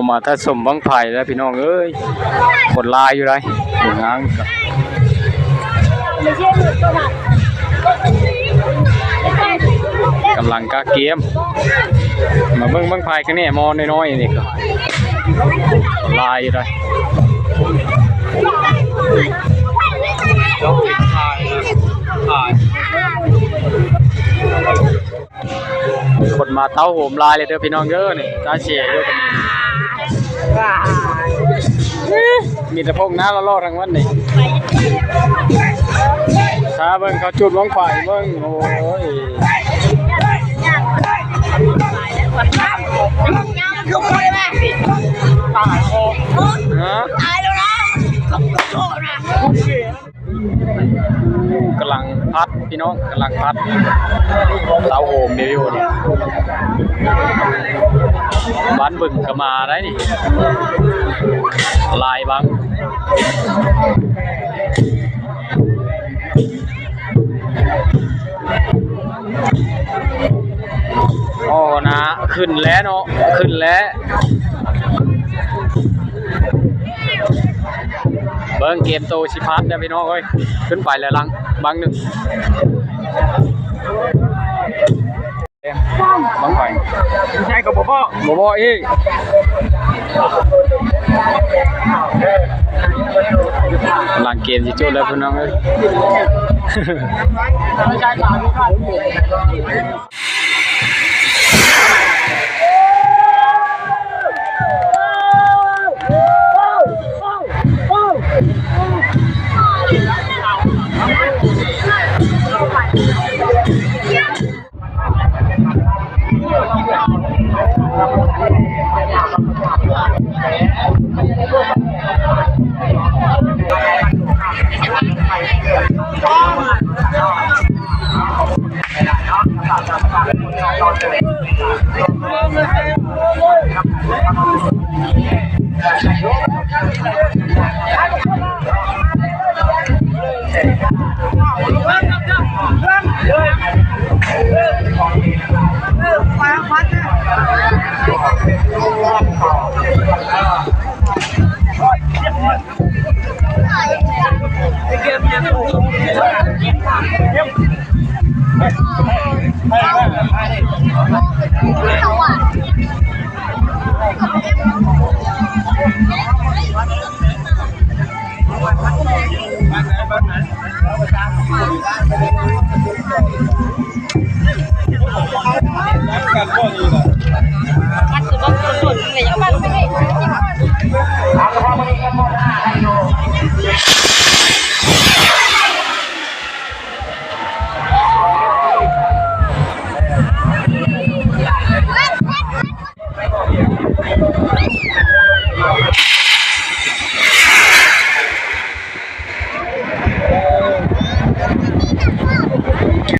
มาถ้าสมบังไผ่แล้วพี่น้องเอ้ยกดลายอยู่ไรถึงง้างกำลังกะเกียมมาเบิ้งบังไผ่กันเนี่ยมอน้อยๆนี่ก็ลายอยู่ไรกดมาเต้าโหมลายเลยเด้อพี่น้องเด้อนี่ตาเสียอยู่กันมีแต่พงน้าล่อๆทางวันนี่ถ้าเบิ้งเขาจุดวงไฟเบิ้งโอ้ยตายแล้วนะกำลังพัดพี่น้องกำลังพัดเตาโหมเดียวนี่บ้านบึงก็มาได้นี่ลายบังโอ้นะขึ้นแล้วเนาะขึ้นแล้วเบิ้งเกมโตชิพัดเด้อพี่น้องเอ้ยขึ้นไปแล้วลังบังหนึ่งบังไปไม่ใช่กับบ่อีกหลังเกมจะจุดแล้วพี่น้องเอ้ย มันคือบ้านคนหล่นเลยยังบ้านไม่ได้